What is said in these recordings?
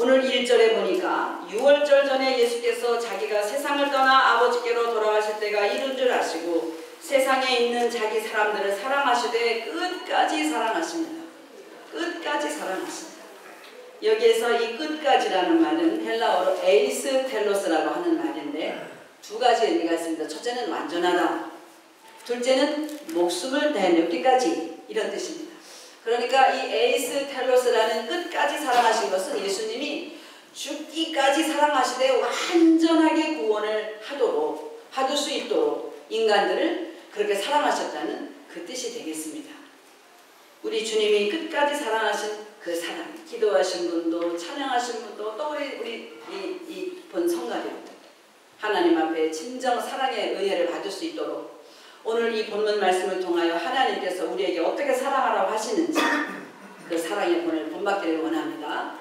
오늘 1절에 보니까 6월절 전에 예수께서 자기가 세상을 떠나 아버지께로 돌아가실 때가 이른 줄 아시고 세상에 있는 자기 사람들을 사랑하시되 끝까지 사랑하십니다. 끝까지 사랑하십니다. 여기에서 이 끝까지라는 말은 헬라어로 에이스 텔로스라고 하는 말인데 두 가지 의미가 있습니다. 첫째는 완전하다. 둘째는 목숨을 내놓기까지, 이런 뜻입니다. 그러니까 이 에이스 텔로스라는 끝까지 사랑하신 것은 예수님이 죽기까지 사랑하시되 완전하게 구원을 받을 수 있도록 인간들을 그렇게 사랑하셨다는 그 뜻이 되겠습니다. 우리 주님이 끝까지 사랑하신 그 사랑, 기도하신 분도 찬양하신 분도 또 우리 본 성가대도 하나님 앞에 진정 사랑의 은혜를 받을 수 있도록 오늘 이 본문 말씀을 통하여 하나님께서 우리에게 어떻게 사랑하라고 하시는지 그 사랑의 본을 본받기를 원합니다.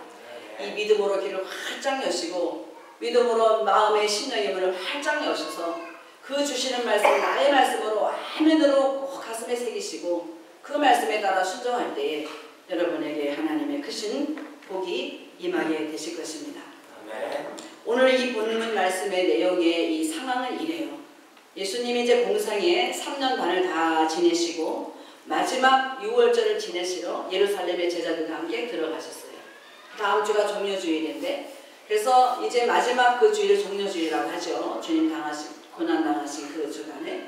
이 믿음으로 귀를 활짝 여시고 믿음으로 마음의 심령의 문을 활짝 여셔서 그 주시는 말씀 나의 말씀으로 아멘으로 꼭 가슴에 새기시고 그 말씀에 따라 순종할 때에 여러분에게 하나님의 크신 복이 임하게 되실 것입니다. 오늘 이 본문 말씀의 내용의 이 상황은 이래요. 예수님이 이제 공생애 3년 반을 다 지내시고 마지막 6월절을 지내시러 예루살렘의 제자들과 함께 들어가셨어요. 다음 주가 종려주일인데 그래서 이제 마지막 그 주일을 종려주일이라고 하죠. 주님 고난당하신 그 주간에.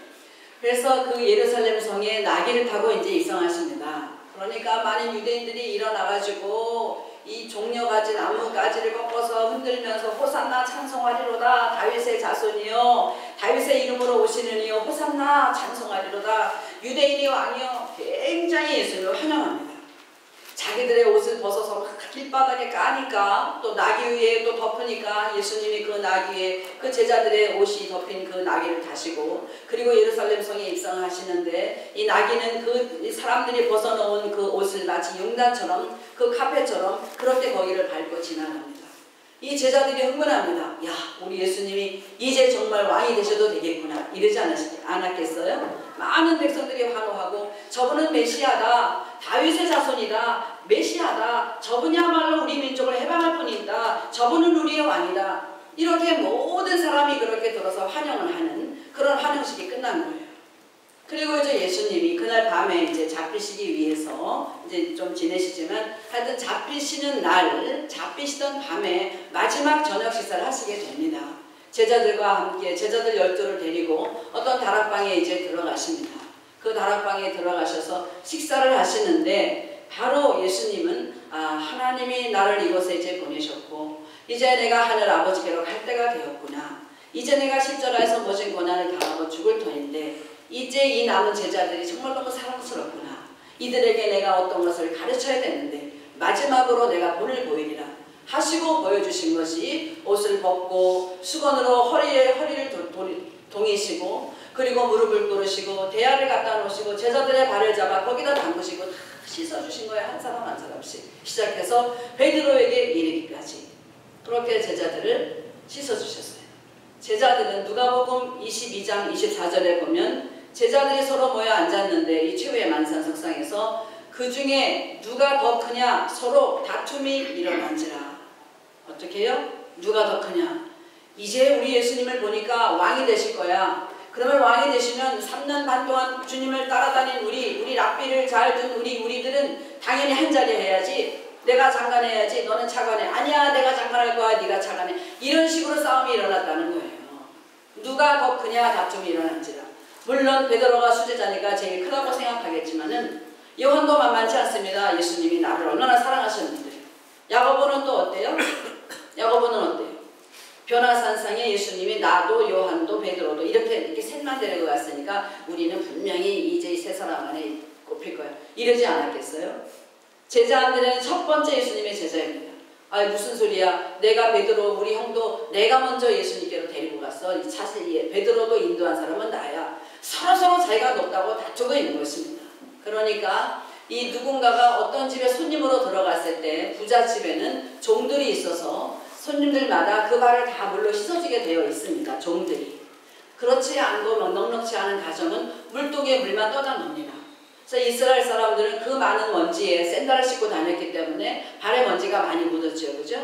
그래서 그 예루살렘 성에 나귀를 타고 이제 입성하십니다. 그러니까 많은 유대인들이 일어나가지고 이 종려가지 나뭇가지를 꺾어서 흔들면서 호산나 찬송하리로다 다윗의 자손이여 다윗의 이름으로 오시는 이여 호산나 찬송하리로다 유대인의 왕이여 굉장히 예수님을 환영합니다. 자기들의 옷을 벗어서 길바닥에 까니까 또 나귀 위에 또 덮으니까 예수님이 그 나귀 위에 그 제자들의 옷이 덮인 그 나귀를 타시고 그리고 예루살렘 성에 입성하시는데 이 나귀는 그 사람들이 벗어놓은 그 옷을 마치 용단처럼 그 카페처럼 그렇게 거기를 밟고 지나갑니다. 이 제자들이 흥분합니다. 야, 우리 예수님이 이제 정말 왕이 되셔도 되겠구나 이러지 않았겠어요? 많은 백성들이 환호하고 저분은 메시아다, 다윗의 자손이다, 메시아다, 저분이야말로 우리 민족을 해방할 분이다, 저분은 우리의 왕이다, 이렇게 모든 사람이 그렇게 들어서 환영을 하는 그런 환영식이 끝난 거예요. 그리고 이제 예수님이 그날 밤에 이제 잡히시기 위해서 이제 좀 지내시지만 하여튼 잡히시던 밤에 마지막 저녁 식사를 하시게 됩니다. 제자들과 함께 제자들 12를 데리고 어떤 다락방에 이제 들어가십니다. 그 다락방에 들어가셔서 식사를 하시는데 바로 예수님은 하나님이 나를 이곳에 이제 보내셨고 이제 내가 하늘 아버지께로 갈 때가 되었구나. 이제 내가 십자가에서 모진 고난을 당하고 죽을 터인데 이제 이 남은 제자들이 정말 너무 사랑스럽구나. 이들에게 내가 어떤 것을 가르쳐야 되는데 마지막으로 내가 본을 보이리라 하시고 보여주신 것이 옷을 벗고 수건으로 허리를 동이시고 그리고 무릎을 꿇으시고 대야를 갖다 놓으시고 제자들의 발을 잡아 거기다 담그시고 다 씻어주신 거예요. 한 사람 한 사람씩 시작해서 베드로에게 이르기까지 그렇게 제자들을 씻어주셨어요. 제자들은 누가복음 22장 24절에 보면 제자들이 서로 모여 앉았는데 이 최후의 만찬석상에서 그 중에 누가 더 크냐 서로 다툼이 일어난지라. 어떻게 해요? 누가 더 크냐? 이제 우리 예수님을 보니까 왕이 되실 거야. 그러면 왕이 되시면 3년 반 동안 주님을 따라다닌 우리 랍비를 잘 둔 우리들은 당연히 한 자리 해야지. 내가 장관해야지. 너는 차관해. 아니야, 내가 장관할 거야. 네가 차관해. 이런 식으로 싸움이 일어났다는 거예요. 누가 더 크냐 다툼이 일어난지라. 물론 베드로가 수제자니까 제일 크다고 생각하겠지만은 요한도 만만치 않습니다. 예수님이 나를 얼마나 사랑하셨는데. 야고보는 또 어때요? 야고보는 어때요? 변화산상에 예수님이 나도 요한도 베드로도 이렇게 셋만 데리고 갔으니까 우리는 분명히 이제 세 사람 안에 꼽힐 거야. 이러지 않았겠어요? 제자들은 첫 번째 예수님의 제자입니다. 무슨 소리야? 내가 베드로 우리 형도 내가 먼저 예수님께로 데리고 갔어. 사실 베드로도 인도한 사람은 나야. 서로 자기가 높다고 다투고 있는 것입니다. 그러니까 이 누군가가 어떤 집에 손님으로 들어갔을 때 부잣집에는 종들이 있어서 손님들마다 그 발을 다 물로 씻어주게 되어 있습니다. 종들이. 그렇지 않고 넉넉지 않은 가정은 물독에 물만 떠다 놓습니다. 그래서 이스라엘 사람들은 그 많은 먼지에 샌들을 신고 다녔기 때문에 발에 먼지가 많이 묻었죠. 그죠?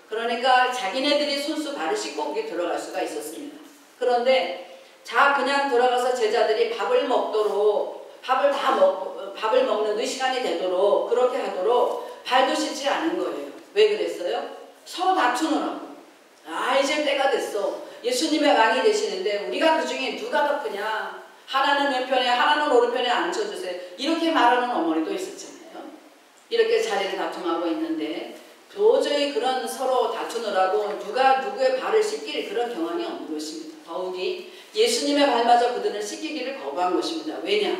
그러니까 자기네들이 손수 발을 씻고 거기 들어갈 수가 있었습니다. 그런데 그냥 들어가서 제자들이 밥을 먹도록 밥을 먹는 그 시간이 되도록 그렇게 하도록 발도 씻지 않은 거예요. 왜 그랬어요? 서로 다투느라고. 이제 때가 됐어. 예수님의 왕이 되시는데 우리가 그 중에 누가 더 크냐? 하나는 왼편에 하나는 오른편에 앉혀주세요. 이렇게 말하는 어머니도 있었잖아요. 이렇게 자리를 다툼하고 있는데 도저히 그런 서로 다투느라고 누가 누구의 발을 씻길 그런 경황이 없는 것입니다. 더욱이 예수님의 발마저 그들은 씻기기를 거부한 것입니다. 왜냐?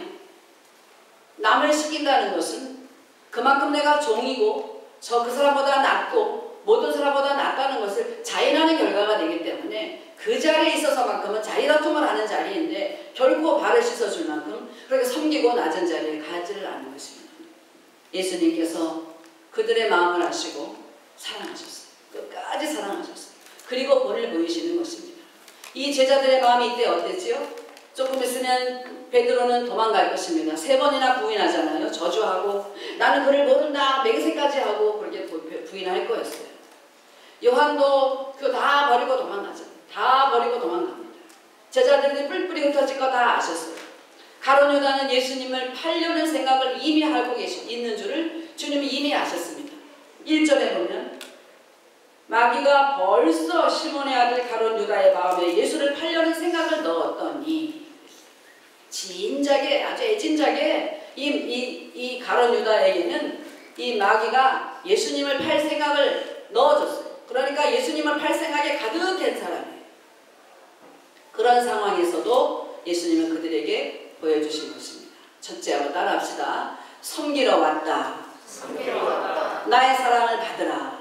남을 씻긴다는 것은 그만큼 내가 종이고 그 사람보다 낫고 모든 사람보다 낫다는 것을 자인하는 결과가 되기 때문에 그 자리에 있어서만큼은 자리다툼을 하는 자리인데 결코 발을 씻어줄 만큼 그렇게 섬기고 낮은 자리에 가지를 않는 것입니다. 예수님께서 그들의 마음을 아시고 사랑하셨어요. 끝까지 사랑하셨어요. 그리고 본을 보이시는 것입니다. 이 제자들의 마음이 이때 어땠지요? 조금 있으면 베드로는 도망갈 것입니다. 3번이나 부인하잖아요. 저주하고 나는 그를 모른다 맹세까지 하고 그렇게 부인할 거였어요. 요한도 그거 다 버리고 도망가잖아요. 다 버리고 도망갑니다. 제자들이 뿔뿔이 흩어질 거 다 아셨어요. 가룟 유다는 예수님을 팔려는 생각을 이미 알고 있는 줄을 주님이 이미 아셨습니다. 1절에 보면 마귀가 벌써 시몬의 아들 가룟 유다의 마음에 예수를 팔려는 생각을 넣었더니 진작에 아주 애진작에 이 가룟 유다에게는 이 마귀가 예수님을 팔 생각을 넣어줬어요. 그러니까 예수님을 팔 생각에 가득한 사람이에요. 그런 상황에서도 예수님은 그들에게 보여주신 것입니다. 첫째 한번 따라합시다. 섬기러 왔다. 나의 사랑을 받으라.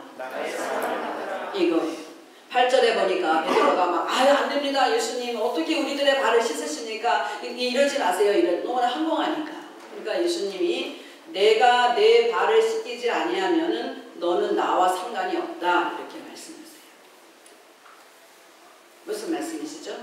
이거예요. 8절에 보니까 베드로가 안 됩니다. 예수님 어떻게 우리들의 발을 씻으십니까? 이러지 마세요. 너무나 항공하니까. 그러니까 예수님이 내가 내 발을 씻기지 아니하면은 너는 나와 상관이 없다. 이렇게 말씀하세요. 무슨 말씀이시죠?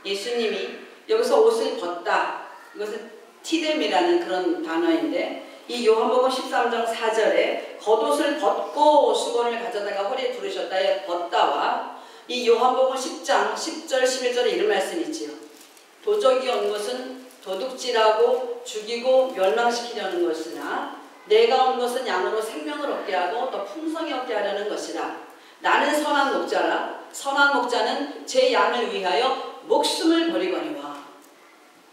예수님이 여기서 옷을 벗다. 이것은 티뎀이라는 그런 단어인데 이 요한복음 13장 4절에 겉옷을 벗고 수건을 가져다가 허리에 두르셨다의 벗다와 이 요한복음 10장 10절 11절에 이런 말씀이 있지요. 도적이 온 것은 도둑질하고 죽이고 멸망시키려는 것이나 내가 온 것은 양으로 생명을 얻게 하고 더 풍성히 얻게 하려는 것이라. 나는 선한 목자라. 선한 목자는 제 양을 위하여 목숨을 버리거니와.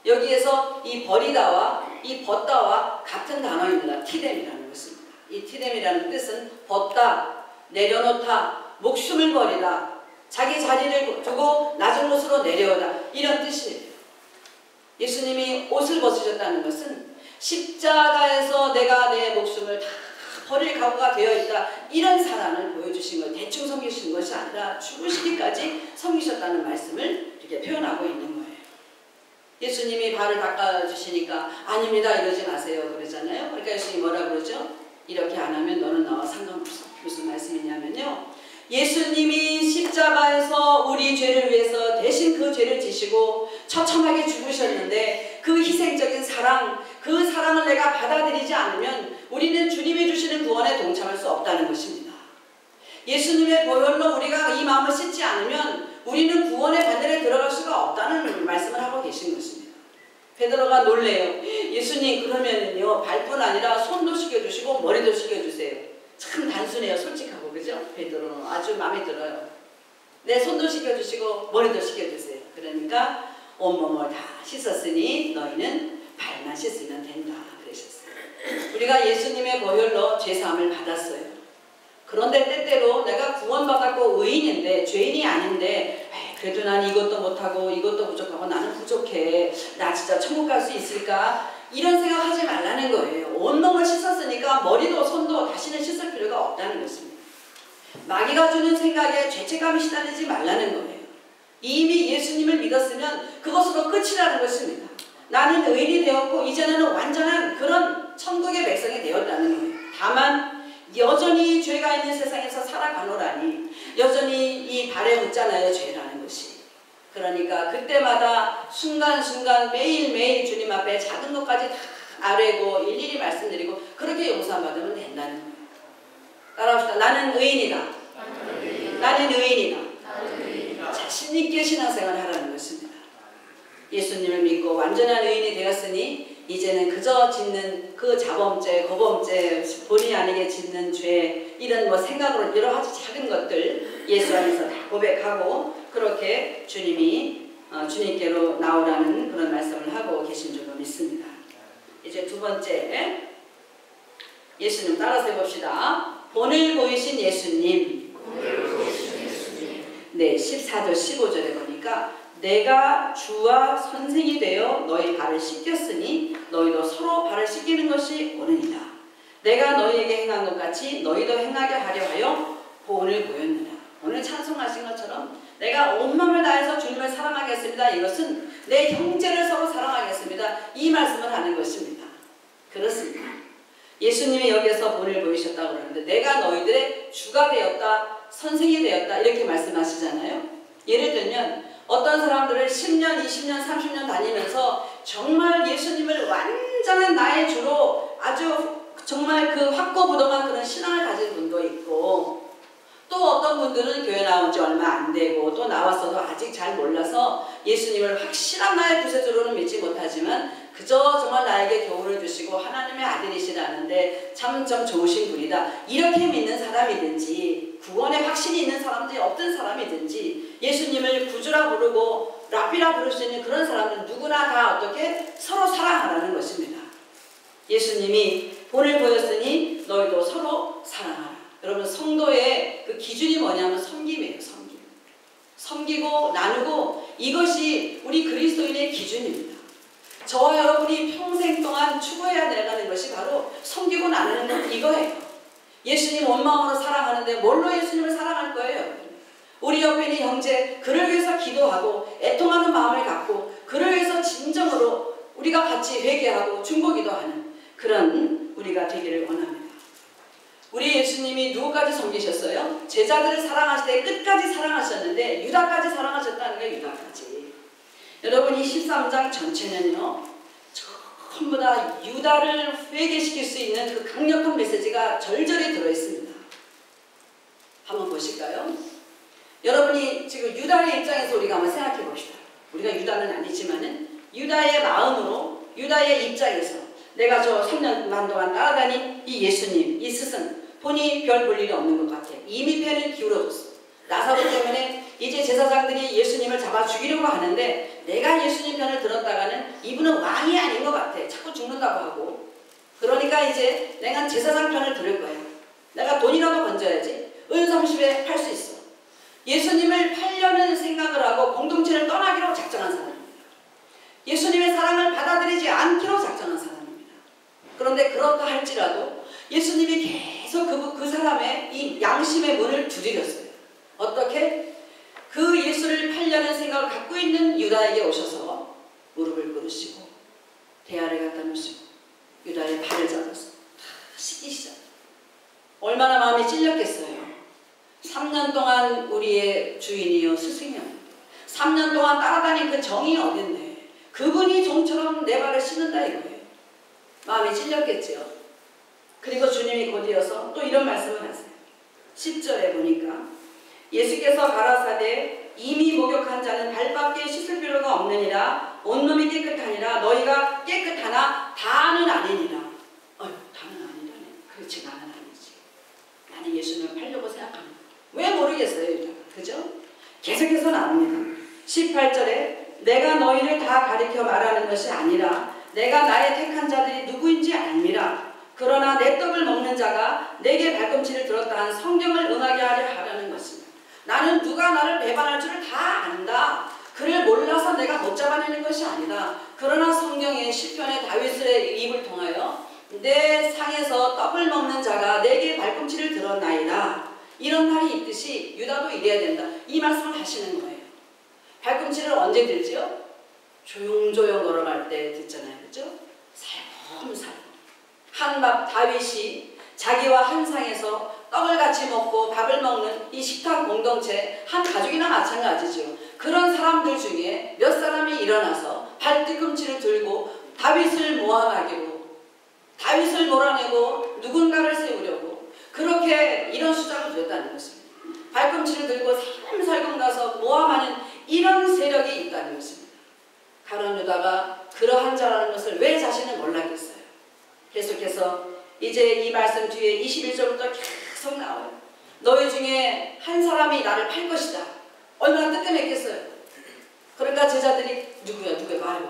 여기에서 이 버리다와 이 벗다와 같은 단어입니다. 티뎀이라는 것입니다. 이 티뎀이라는 뜻은 벗다, 내려놓다, 목숨을 버리다, 자기 자리를 두고 낮은 곳으로 내려오다 이런 뜻이에요. 예수님이 옷을 벗으셨다는 것은 십자가에서 내가 내 목숨을 다 버릴 각오가 되어 있다 이런 사랑을 보여주신 것, 대충 섬기신 것이 아니라 죽으시기까지 섬기셨다는 말씀을 이렇게 표현하고 있는 거예요. 예수님이 발을 닦아주시니까 아닙니다 이러지 마세요 그러잖아요. 그러니까 예수님이 뭐라 그러죠? 이렇게 안 하면 너는 나와 상관없어. 무슨 말씀이냐면요, 예수님이 십자가에서 우리 죄를 위해서 대신 그 죄를 지시고 처참하게 죽으셨는데 그 희생적인 사랑, 그 사랑을 내가 받아들이지 않으면 우리는 주님이 주시는 구원에 동참할 수 없다는 것입니다. 예수님의 보혈로 우리가 이 마음을 씻지 않으면 우리는 구원의 반열에 들어갈 수가 없다는 말씀을 하고 계신 것입니다. 베드로가 놀래요. 예수님 그러면은요 발뿐 아니라 손도 씻겨주시고 머리도 씻겨주세요. 참 단순해요. 솔직하고 그죠? 베드로는 아주 마음에 들어요. 내 손도 씻겨주시고 머리도 씻겨주세요. 그러니까 온몸을 다 씻었으니 너희는 발만 씻으면 된다 그러셨어요. 우리가 예수님의 보혈로 죄사함을 받았어요. 그런데 때때로 내가 구원받았고 의인인데 죄인이 아닌데 그래도 난 이것도 못하고 이것도 부족하고 나는 부족해. 나 진짜 천국 갈 수 있을까? 이런 생각하지 말라는 거예요. 온몸을 씻었으니까 머리도 손도 다시는 씻을 필요가 없다는 것입니다. 마귀가 주는 생각에 죄책감이 시달리지 말라는 거예요. 이미 예수님을 믿었으면 그것으로 끝이라는 것입니다. 나는 의인이 되었고 이제는 완전한 그런 천국의 백성이 되었다는 거예요. 다만 여전히 죄가 있는 세상에서 살아가노라니 여전히 이 발에 묻잖아요. 죄라는 것이. 그러니까 그때마다 순간순간 매일매일 주님 앞에 작은 것까지 다 아뢰고 일일이 말씀드리고 그렇게 용서받으면 된다는 거예요. 따라합시다. 나는 의인이다. 이제는 그저 짓는 그 자범죄, 거범죄, 본의 아니게 짓는 죄, 이런 뭐 생각으로 여러 가지 작은 것들 예수 안에서 다 고백하고 그렇게 주님께로 나오라는 그런 말씀을 하고 계신 줄로 믿습니다. 이제 두 번째, 예수님 따라서 해봅시다. 본을 보이신 예수님. 네, 14절 15절에 보니까 내가 주와 선생이 되어 너희 발을 씻겼으니 너희도 서로 발을 씻기는 것이 옳으니라. 내가 너희에게 행한 것 같이 너희도 행하게 하려 하여 본을 보였느라. 오늘 찬송하신 것처럼 내가 온 마음을 다해서 주님을 사랑하겠습니다. 이것은 내 형제를 서로 사랑하겠습니다. 이 말씀을 하는 것입니다. 그렇습니다. 예수님이 여기에서 본을 보이셨다고 그러는데 내가 너희들의 주가 되었다, 선생이 되었다 이렇게 말씀하시잖아요. 예를 들면 어떤 사람들을 10년, 20년, 30년 다니면서 정말 예수님을 완전한 나의 주로 아주 정말 그 확고부동한 그런 신앙을 가진 분도 있고 또 어떤 분들은 교회 나온 지 얼마 안 되고 또 나왔어도 아직 잘 몰라서 예수님을 확실한 나의 구세주로는 믿지 못하지만 그저 정말 나에게 교훈을 주시고 하나님의 아들이시라는데 참 좋으신 분이다. 이렇게 믿는 사람이든지 구원에 확신이 있는 사람들이 어떤 사람이든지 예수님을 구주라 부르고 랍비라 부를 수 있는 그런 사람들은 누구나 다 어떻게 서로 사랑하라는 것입니다. 예수님이 본을 보였으니 너희도 서로 사랑하라. 여러분 성도의 그 기준이 뭐냐면 섬김이에요. 섬김. 섬기고 나누고 이것이 우리 그리스도인의 기준입니다. 저와 여러분이 평생 동안 추구해야 되는 것이 바로 섬기고 나누는 것 이거예요. 예수님 온 마음으로 사랑하는데 뭘로 예수님을 사랑할 거예요? 우리 옆에 있는 형제 그를 위해서 기도하고 애통하는 마음을 갖고 그를 위해서 진정으로 우리가 같이 회개하고 중보기도하는 그런 우리가 되기를 원합니다. 우리 예수님이 누구까지 섬기셨어요? 제자들을 사랑하실 때 끝까지 사랑하셨는데 유다까지 사랑하셨다는 게 유다까지. 여러분 이 13장 전체는요 전부 다 유다를 회개시킬 수 있는 그 강력한 메시지가 절절히 들어있습니다. 한번 보실까요? 여러분이 지금 유다의 입장에서 우리가 한번 생각해 봅시다. 우리가 유다는 아니지만은 유다의 마음으로 유다의 입장에서 내가 저 3년 반 동안 따라다닌 이 예수님, 이 스승 본이 별 볼 일이 없는 것 같아. 이미 패는 기울어졌어. 나사로 때문에 이제 제사장들이 예수님을 잡아 죽이려고 하는데 내가 예수님 편을 들었다가는 이분은 왕이 아닌 것 같아. 자꾸 죽는다고 하고. 그러니까 이제 내가 제사장 편을 들을 거야. 내가 돈이라도 건져야지. 은30에 팔 수 있어. 예수님을 팔려는 생각을 하고 공동체를 떠나기로 작정한 사람입니다. 예수님의 사랑을 받아들이지 않기로 작정한 사람입니다. 그런데 그렇다 할지라도 예수님이 계속 그 사람의 이 양심의 문을 두드렸어요. 어떻게? 그 예수를 팔려는 생각을 갖고 있는 유다에게 오셔서 무릎을 꿇으시고 대야를 갖다 놓으시고 유다의 발을 잡아서 다 씻기시죠. 얼마나 마음이 찔렸겠어요. 3년 동안 우리의 주인이요 스승이요 3년 동안 따라다닌 그 정이 어딨네. 그분이 종처럼 내 발을 씻는다 이거예요. 마음이 찔렸겠지요. 그리고 주님이 곧이어서 또 이런 말씀을 하세요. 10절에 보니까 예수께서 가라사대 이미 목욕한 자는 발밖에 씻을 필요가 없느니라. 온몸이 깨끗하니라. 너희가 깨끗하나 다는 아니니라. 다는 아니라네. 그렇지 나는 아니지. 나는 예수님을 팔려고 생각합니다. 왜 모르겠어요 유다가. 그죠? 계속해서 나옵니다. 18절에 내가 너희를 다 가리켜 말하는 것이 아니라 내가 나의 택한 자들이 누구인지 알미라. 그러나 내 떡을 먹는 자가 내게 발꿈치를 들었다 한 성경을 응하게 하려는 것입니다. 나는 누가 나를 배반할 줄을 다 안다. 그를 몰라서 내가 못 잡아내는 것이 아니다. 그러나 성경의 시편의 다윗의 입을 통하여 내 상에서 떡을 먹는 자가 내게 발꿈치를 들었나이다. 이런 말이 있듯이 유다도 이래야 된다. 이 말씀을 하시는 거예요. 발꿈치를 언제 들지요? 조용조용 걸어갈 때 듣잖아요. 그죠? 살금살금. 다윗이 자기와 한 상에서 떡을 같이 먹고 밥을 먹는 이 식탁 공동체 한 가족이나 마찬가지죠. 그런 사람들 중에 몇 사람이 일어나서 발뒤꿈치를 들고 다윗을 모함하기로 다윗을 몰아내고 누군가를 세우려고 그렇게 이런 수작을 두었다는 것입니다. 발꿈치를 들고 살금살금 가서 모함하는 이런 세력이 있다는 것입니다. 가룟 유다가 그러한 자라는 것을 왜 자신은 몰랐겠어요. 계속해서 이제 이 말씀 뒤에 21절부터 계속 나와요. 너희 중에 한 사람이 나를 팔 것이다. 얼마나 뜨끔했겠어요. 그러니까 제자들이 누구야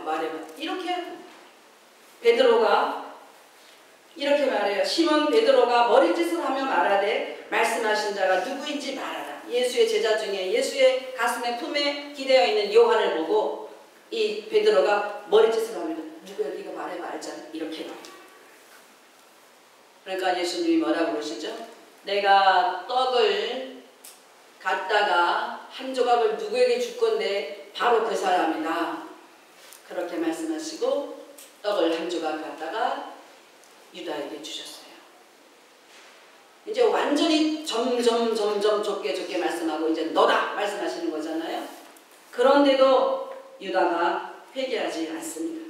말해봐 이렇게 해요. 베드로가 이렇게 말해요. 시몬 베드로가 머리짓을 하며 말하되 말씀하신 자가 누구인지 말하라. 예수의 제자 중에 예수의 가슴에 품에 기대어 있는 요한을 보고 이 베드로가 머리짓을 하며 누구야 네가 말해봐 알잖아 이렇게 말해요. 그러니까 예수님이 뭐라고 그러시죠? 내가 떡을 갖다가 한 조각을 누구에게 줄 건데 바로 그 사람이다. 그렇게 말씀하시고 떡을 한 조각 갖다가 유다에게 주셨어요. 이제 완전히 점점 좁게 말씀하고 이제 너다 말씀하시는 거잖아요. 그런데도 유다가 회개하지 않습니다.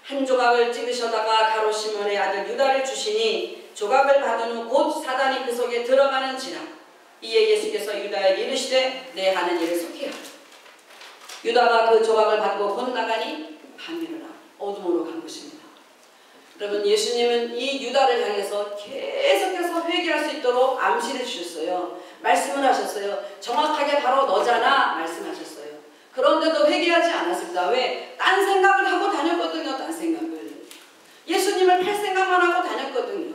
한 조각을 찍으셔다가 가롯 시몬의 아들 유다를 주시니 조각을 받은 후 곧 사단이 그 속에 들어가는지라. 이에 예수께서 유다에게 이르시되 내 하는 일을 속히 하라. 유다가 그 조각을 받고 곧 나가니 밤이르라. 어둠으로 간 것입니다. 여러분 예수님은 이 유다를 향해서 계속해서 회개할 수 있도록 암시를 주셨어요. 말씀을 하셨어요. 정확하게 바로 너잖아 말씀하셨어요. 그런데도 회개하지 않았습니다. 왜? 딴 생각을 하고 다녔거든요. 딴 생각을. 예수님을 팔 생각만 하고 다녔거든요.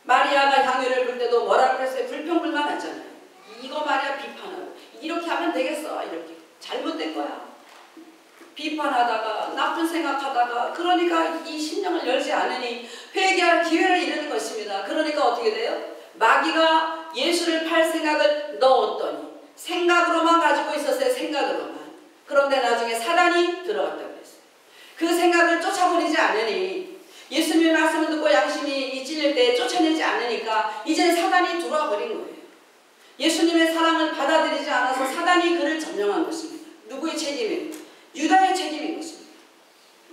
마리아가 향유를 불 때도 뭐라 그랬어요? 불평불만하잖아요. 이거 말이야 비판하고 이렇게 하면 되겠어 이렇게 잘못된 거야. 비판하다가 나쁜 생각하다가 그러니까 이 심령을 열지 않으니 회개할 기회를 잃는 것입니다. 그러니까 어떻게 돼요? 마귀가 예수를 팔 생각을 넣었더니 생각으로만 가지고 있었어요. 생각으로만. 그런데 나중에 사단이 들어갔다고 했어요. 그 생각을 쫓아버리지 않으니 예수님의 말씀을 듣고 양심이 찔릴 때 쫓아내지 않으니까 이제 사단이 들어와 버린 거예요. 예수님의 사랑을 받아들이지 않아서 사단이 그를 점령한 것입니다. 누구의 책임이에요? 유다의 책임인 것입니다.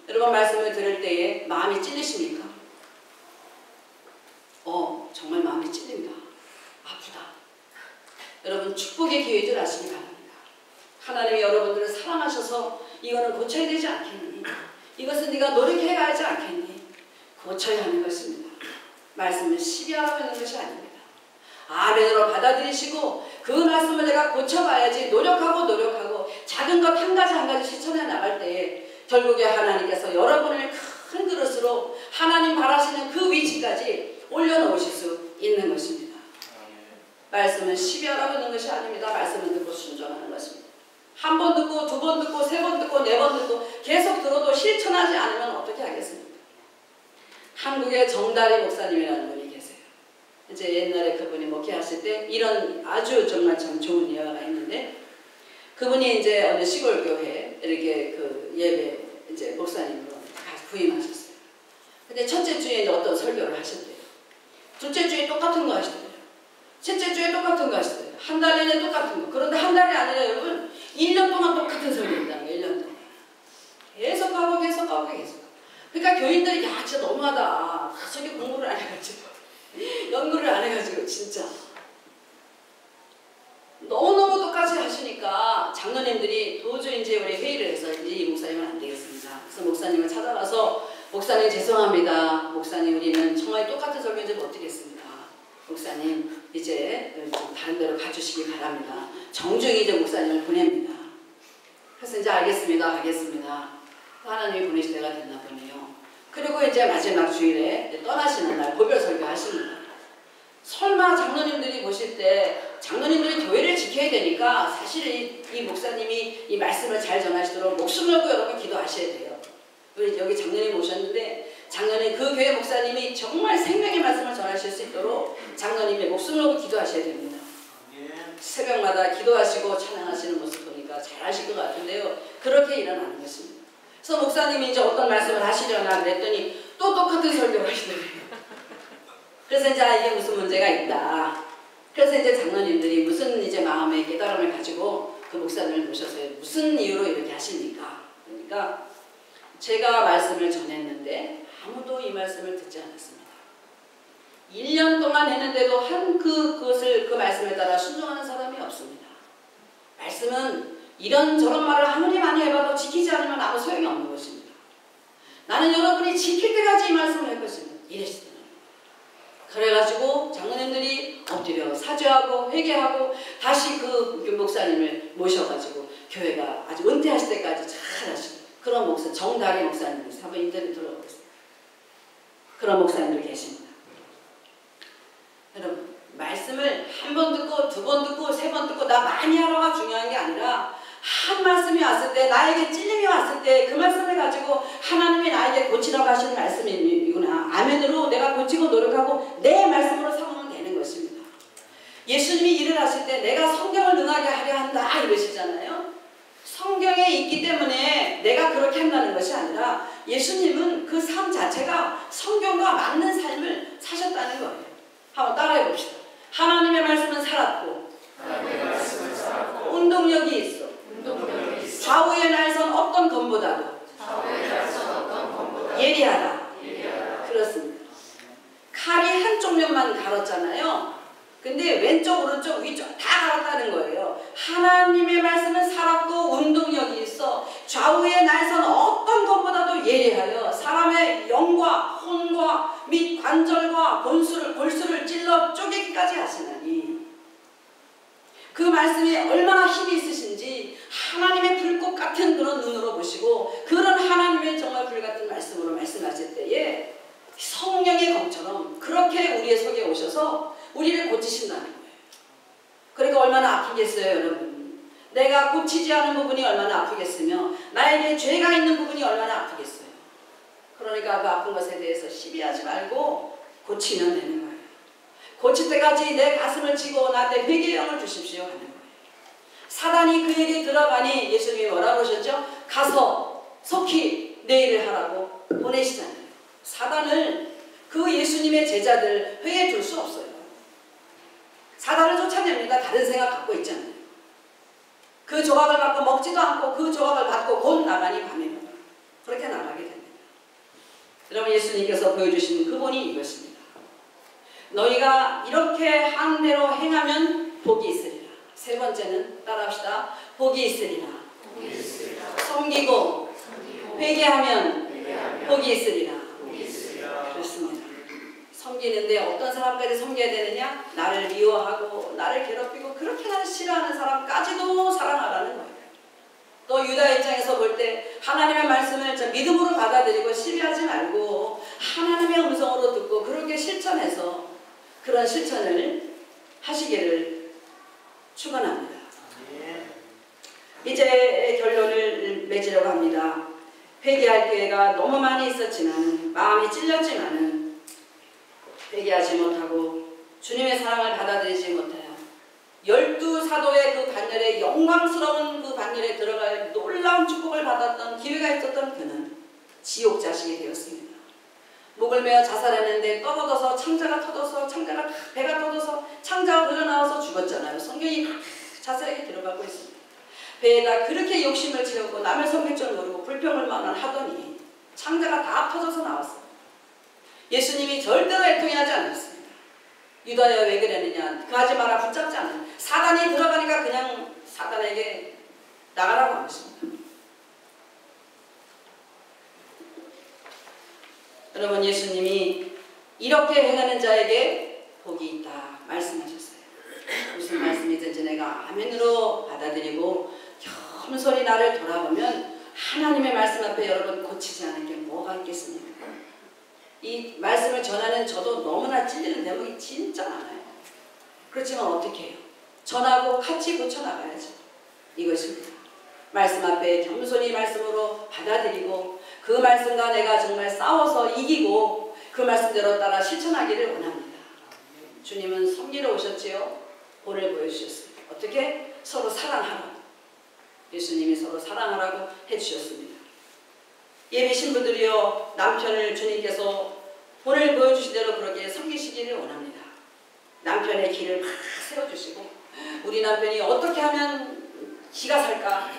여러분 말씀을 들을 때에 마음이 찔리십니까? 정말 마음이 찔린다. 아프다. 여러분 축복의 기회인 줄 아시기 바랍니다. 하나님이 여러분들을 사랑하셔서 이거는 고쳐야 되지 않겠니? 이것은 네가 노력해 가야지 않겠니? 고쳐야 하는 것입니다. 말씀을 시비하라고 하는 것이 아닙니다. 아멘으로 받아들이시고 그 말씀을 내가 고쳐봐야지 노력하고 작은 것 한 가지 실천해 나갈 때에 결국에 하나님께서 여러분을 큰 그릇으로 하나님 바라시는 그 위치까지 올려놓으실 수 있는 것입니다. 말씀은 시비하라고 하는 것이 아닙니다. 말씀을 듣고 순종하는 것입니다. 한 번 듣고 두 번 듣고 세 번 듣고 네 번 듣고 계속 들어도 실천하지 않으면 어떻게 하겠습니까? 한국의 정다리 목사님이라는 분이 계세요. 이제 옛날에 그분이 목회하실 때 이런 아주 정말 참 좋은 예화가 있는데 그분이 이제 어느 시골 교회에 이렇게 그 예배 이제 목사님으로 부임하셨어요. 근데 첫째 주에 이제 어떤 설교를 하셨대요. 둘째 주에 똑같은 거 하시더래요. 셋째 주에 똑같은 거 하시더래요. 한 달 내내 똑같은 거. 그런데 한 달이 아니라 여러분 1년 동안 똑같은 설교했다는 거예요. 1년 동안. 계속하고. 그러니까 교인들이 야 진짜 너무하다. 저게 공부를 안 해가지고 연구를 안 해가지고 진짜 너무너무 똑같이 하시니까 장로님들이 도저히 이제 우리 회의를 해서 이제 이 목사님은 안 되겠습니다. 그래서 목사님을 찾아가서 목사님 죄송합니다. 목사님 우리는 정말 똑같은 설교인지 못 드리겠습니다. 목사님 이제 좀 다른 데로 가주시기 바랍니다. 정중히 이제 목사님을 보냅니다. 그래서 이제 알겠습니다. 가겠습니다. 하나님이 보내실 때가 됐나 보네요. 그리고 이제 마지막 주일에 떠나시는 날 고별 설교 하십니다. 설마 장로님들이 보실 때 장로님들이 교회를 지켜야 되니까 사실 이 목사님이 이 말씀을 잘 전하시도록 목숨 걸고 여러분 기도하셔야 돼요. 우리 여기 장로님 오셨는데 장로님 그 교회 목사님이 정말 생명의 말씀을 전하실 수 있도록 장로님의 목숨 걸고 기도하셔야 됩니다. 새벽마다 기도하시고 찬양하시는 모습 보니까 잘하실 것 같은데요. 그렇게 일어나는 것입니다. 그래서 목사님이 이제 어떤 말씀을 하시려나 그랬더니 또 똑같은 설교를 하시더래요. 그래서 이제 이게 무슨 문제가 있다. 그래서 이제 장로님들이 무슨 이제 마음의 깨달음을 가지고 그 목사님을 모셔서 무슨 이유로 이렇게 하십니까? 그러니까 제가 말씀을 전했는데 아무도 이 말씀을 듣지 않았습니다. 1년 동안 했는데도 그것을 그 말씀에 따라 순종하는 사람이 없습니다. 말씀은 이런저런 말을 아무리 많이 해봐도 지키지 않으면 아무 소용이 없는 것입니다. 나는 여러분이 지킬 때까지 이 말씀을 할 것입니다. 이러시더라고요. 그래가지고 장로님들이 엎드려 사죄하고 회개하고 다시 그 목사님을 모셔가지고 교회가 아주 은퇴하실 때까지 잘 하시고 그런 목사, 정다리 목사님이 한번 인터뷰 들어보겠습니다. 그런 목사님들 계십니다. 여러분, 말씀을 한 번 듣고 두 번 듣고 세 번 듣고 나 많이 하러가 중요한 게 아니라 한 말씀이 왔을 때 나에게 찔림이 왔을 때 그 말씀을 가지고 하나님이 나에게 고치라고 하시는 말씀이구나. 아멘으로 내가 고치고 노력하고 내 말씀으로 삼으면 되는 것입니다. 예수님이 일을 하실 때 내가 성경을 능하게 하려 한다 이러시잖아요. 성경에 있기 때문에 내가 그렇게 한다는 것이 아니라 예수님은 그 삶 자체가 성경과 맞는 삶을 사셨다는 거예요. 한번 따라해 봅시다. 하나님의 말씀은 살았고, 운동력이 있어. 좌우의 날선 어떤 검보다도 예리하다. 그렇습니다. 칼이 한쪽 면만 갈았잖아요. 근데 왼쪽 오른쪽 위쪽 다 갈았다는 거예요. 하나님의 말씀은 살았고 운동력이 있어 좌우의 날선 어떤 것보다도 예리하여 사람의 영과 혼과 및 관절과 골수를 찔러 쪼개기까지 하시나니 그 말씀이 얼마나 힘이 있으신지 하나님의 불꽃 같은 그런 눈으로 보시고 그런 하나님의 정말 불같은 말씀으로 말씀하실 때에 성령의 검처럼 그렇게 우리의 속에 오셔서 우리를 고치신다는 거예요. 그러니까 얼마나 아프겠어요, 여러분. 내가 고치지 않은 부분이 얼마나 아프겠으며 나에게 죄가 있는 부분이 얼마나 아프겠어요. 그러니까 그 아픈 것에 대해서 시비하지 말고 고치면 되는 거예요. 고칠 때까지 내 가슴을 치고 나한테 회개의 영을 주십시오 하는 거예요. 사단이 그에게 들어가니 예수님이 뭐라고 하셨죠? 가서 속히 내 일을 하라고 보내시잖아요. 사단을 그 예수님의 제자들 회에 둘 수 없어요. 사단을 쫓아냅니다. 다른 생각 갖고 있잖아요. 그 조각을 받고 먹지도 않고 그 조각을 받고 곧 나가니 밤에 그렇게 나가게 됩니다. 여러분 예수님께서 보여주신 그분이 이것입니다. 너희가 이렇게 한 대로 행하면 복이 있으리라. 세 번째는 따라합시다. 복이 있으리라. 섬기고 회개하면 복이 있으리라. 그렇습니다. 섬기는데 어떤 사람까지 섬겨야 되느냐? 나를 미워하고 나를 괴롭히고 그렇게 나를 싫어하는 사람까지도 사랑하라는 거예요. 또 유다 입장에서 볼 때 하나님의 말씀을 믿음으로 받아들이고 시비하지 말고 하나님의 음성으로 듣고 그렇게 실천해서 그런 실천을 하시기를 축원합니다. 이제 결론을 맺으려고 합니다. 회개할 기회가 너무 많이 있었지만 마음이 찔렸지만은 회개하지 못하고 주님의 사랑을 받아들이지 못하여 12사도의 그 반열에 영광스러운 그 반열에 들어갈 놀라운 축복을 받았던 기회가 있었던 그는 지옥 자식이 되었습니다. 목을 메어 자살했는데 떨어져서 창자가 터져서 배가 터져서 창자가 흘러나와서 죽었잖아요. 성경이 자세하게 들어가고 있습니다. 배에다 그렇게 욕심을 채우고 남을 섬길 줄 모르고 불평을 하더니 창자가 다 터져서 나왔어요. 예수님이 절대로 애통해하지 않았습니다. 유다야 왜 그랬느냐? 그 하지 마라 붙잡지 않아요. 사단이 들어가니까 그냥 사단에게 나가라고 한 것입니다. 여러분 예수님이 이렇게 행하는 자에게 복이 있다 말씀하셨어요. 무슨 말씀이든지 내가 아멘으로 받아들이고 겸손히 나를 돌아보면 하나님의 말씀 앞에 여러분 고치지 않은 게 뭐가 있겠습니까? 이 말씀을 전하는 저도 너무나 찔리는 대목이 진짜 많아요. 그렇지만 어떻게 해요? 전하고 같이 고쳐나가야죠. 이것입니다. 말씀 앞에 겸손히 말씀으로 받아들이고 그 말씀과 내가 정말 싸워서 이기고 그 말씀대로 따라 실천하기를 원합니다. 주님은 섬기러 오셨지요. 본을 보여주셨습니다. 어떻게? 서로 사랑하라고. 예수님이 서로 사랑하라고 해주셨습니다. 예비 신부들이여 남편을 주님께서 본을 보여주신 대로 그렇게 섬기시기를 원합니다. 남편의 길을 막 세워주시고 우리 남편이 어떻게 하면 기가 살까?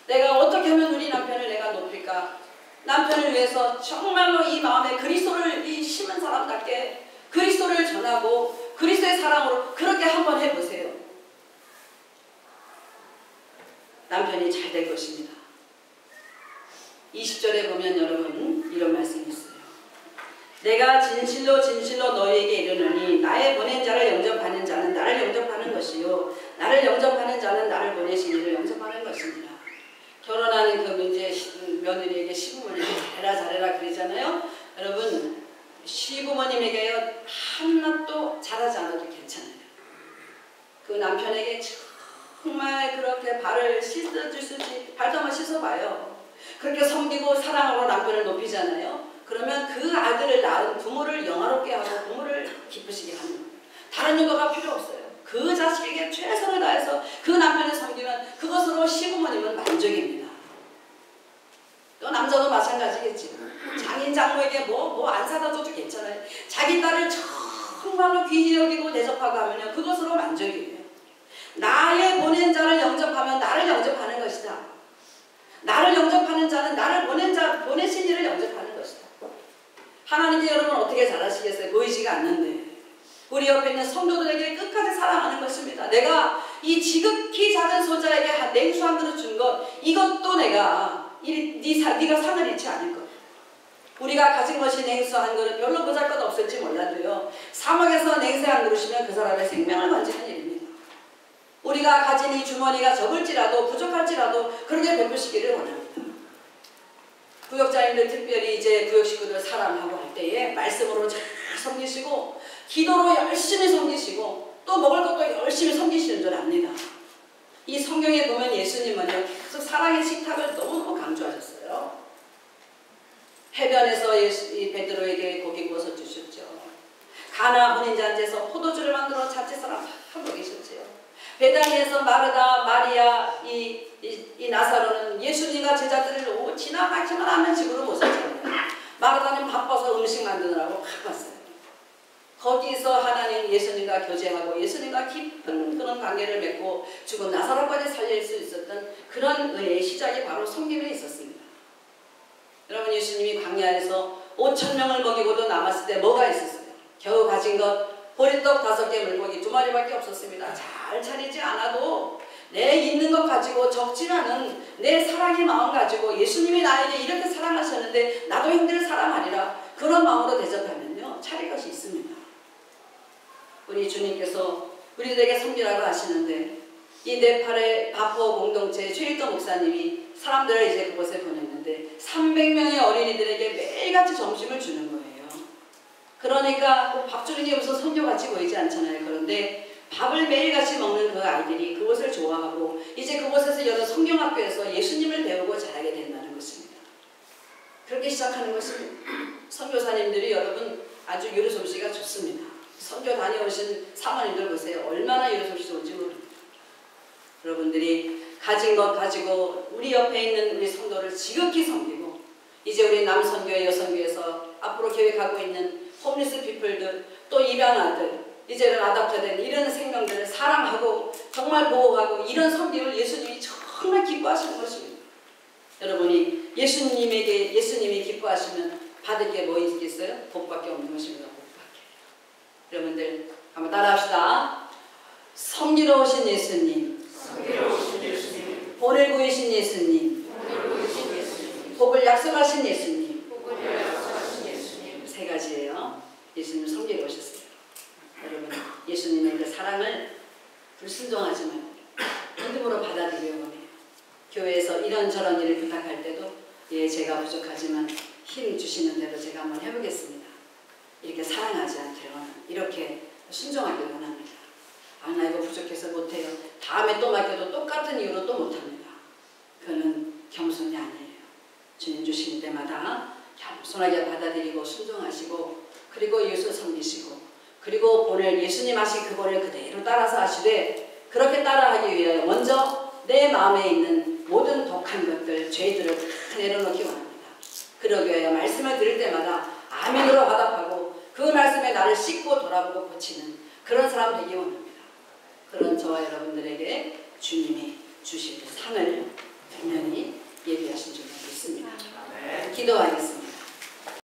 내가 어떻게 하면 우리 남편을 내가 높일까? 남편을 위해서 정말로 이 마음에 그리스도를 심은 사람답게 그리스도를 전하고 그리스도의 사랑으로 그렇게 한번 해보세요. 남편이 잘 될 것입니다. 20절에 보면 여러분 이런 말씀이 있어요. 내가 진실로 진실로 너희에게 이르노니 나의 보낸 자를 영접하는 자는 나를 영접하는 것이요 나를 영접하는 자는 나를 보내신 이를 영접하는 것입니다. 결혼하는 그 이제 며느리에게 시부모님이 잘해라 그러잖아요. 여러분 시부모님에게요 한낱도 잘하지 않아도 괜찮아요. 그 남편에게 정말 그렇게 발을 씻어줄 수 있지 발도 한번 씻어봐요. 그렇게 섬기고 사랑으로 남편을 높이잖아요. 그러면 그 아들을 낳은 부모를 영화롭게 하고 부모를 기쁘시게 하는 거예요. 다른 육아가 필요 없어요. 그 자식에게 최선을 다해서 그 남편을 섬기면 그것으로 시부모님은 만족입니다. 또 남자도 마찬가지겠지. 장인 장모에게 뭐 안 사다 줘도 괜찮아요. 자기 딸을 정말로 귀히 여기고 대접하고 하면요 그것으로 만족이에요. 나의 보낸 자를 영접하면 나를 영접하는 것이다. 나를 영접하는 자는 나를 보내신 이를 영접하는 것이다. 하나님께 여러분 어떻게 잘하시겠어요? 보이지가 않는데 우리 옆에 있는 성도들에게 끝까지 사랑하는 것입니다. 내가 이 지극히 작은 소자에게 냉수 한 그릇 준 것 이것도 내가 네가 상을 잃지 않을 것. 우리가 가진 것이 냉수 한 그릇 별로 보잘것 없을지 몰라도요 사막에서 냉수 한 그릇이면 그 사람의 생명을 건지는 일입니다. 우리가 가진 이 주머니가 적을지라도 부족할지라도 그렇게 베푸시기를 원합니다. 구역자님들 특별히 이제 구역 식구들 사랑하고 할 때에 말씀으로 잘 섬기시고 기도로 열심히 섬기시고 또 먹을 것도 열심히 섬기시는 줄 압니다. 이 성경에 보면 예수님은요 계속 사랑의 식탁을 너무너무 강조하셨어요. 해변에서 이 베드로에게 고기 구워서 주셨죠. 가나 혼인잔치에서 포도주를 만들어 자체 사람 다 먹이셨죠. 베다니에서 마르다, 마리아, 이 나사로는 예수님과 제자들을 지나가지만 않는 집으로 모셨잖아요. 마르다는 바빠서 음식 만드느라고 바빴어요. 거기서 하나님 예수님과 교제하고 예수님과 깊은 그런 관계를 맺고 죽은 나사로까지 살릴 수 있었던 그런 은혜의 시작이 바로 섬김에 있었습니다. 여러분 예수님이 광야에서 5,000명을 먹이고도 남았을 때 뭐가 있었어요? 겨우 가진 것 보리떡 5개 물고기 2마리밖에 없었습니다. 잘 차리지 않아도 내 있는 것 가지고 적지 않은 내 사랑의 마음 가지고 예수님이 나에게 이렇게 사랑하셨는데 나도 형들을 사랑하리라 그런 마음으로 대접하면요 차릴 것이 있습니다. 우리 주님께서 우리들에게 섬기라고 하시는데 이 네팔의 바포 공동체 최일도 목사님이 사람들을 이제 그곳에 보냈는데 300명의 어린이들에게 매일같이 점심을 주는 거예요. 그러니까 밥 주는 게 무슨 선교같이 보이지 않잖아요. 그런데 밥을 매일같이 먹는 그 아이들이 그것을 좋아하고 이제 그곳에서 여러 성경학교에서 예수님을 배우고 자라게 된다는 것입니다. 그렇게 시작하는 것은 선교사님들이 여러분 아주 요리 솜씨가 좋습니다. 선교 다녀오신 사모님들 보세요. 얼마나 요리 솜씨 좋은지 모릅니다. 여러분들이 가진 것 가지고 우리 옆에 있는 우리 성도를 지극히 섬기고 이제 우리 남선교회 여선교회에서 앞으로 계획하고 있는 홈리스 피플들 또 입양아들 이제는 아답터된 이런 생명들을 사랑하고 정말 보호하고 이런 섬김을 예수님이 정말 기뻐하시는 것입니다. 여러분이 예수님이 기뻐하시면 받을 게 뭐 있겠어요? 복밖에 없는 것입니다. 복밖에. 여러분들 한번 따라합시다. 섬기러 오신 예수님, 본을 구이신 예수님, 복을 약속하신 예수님. 세 가지예요. 예수님 섬기러 오셨어요. 여러분 예수님의 그 사랑을 불순종하지 말고 믿음으로 받아들이려 원해요. 교회에서 이런저런 일을 부탁할 때도 예 제가 부족하지만 힘 주시는 대로 제가 한번 해보겠습니다. 이렇게 사랑하지 않기를 이렇게 순종하기를 원합니다. 아 나 이거 부족해서 못해요. 다음에 또 맡겨도 똑같은 이유로 또 못합니다. 그거는 겸손이 아니에요. 주님 주시는 때마다 겸손하게 받아들이고 순종하시고 그리고 예수 섬기시고 그리고 본을 예수님 하신 그 본을 그대로 따라서 하시되 그렇게 따라하기 위하여 먼저 내 마음에 있는 모든 독한 것들 죄들을 다 내려놓기 원합니다. 그러기 위하여 말씀을 들을 때마다 아멘으로 화답하고 그 말씀에 나를 씻고 돌아보고 고치는 그런 사람 되기 원합니다. 그런 저와 여러분들에게 주님이 주실 상을 분명히 예비하신 줄 믿습니다. 기도하겠습니다.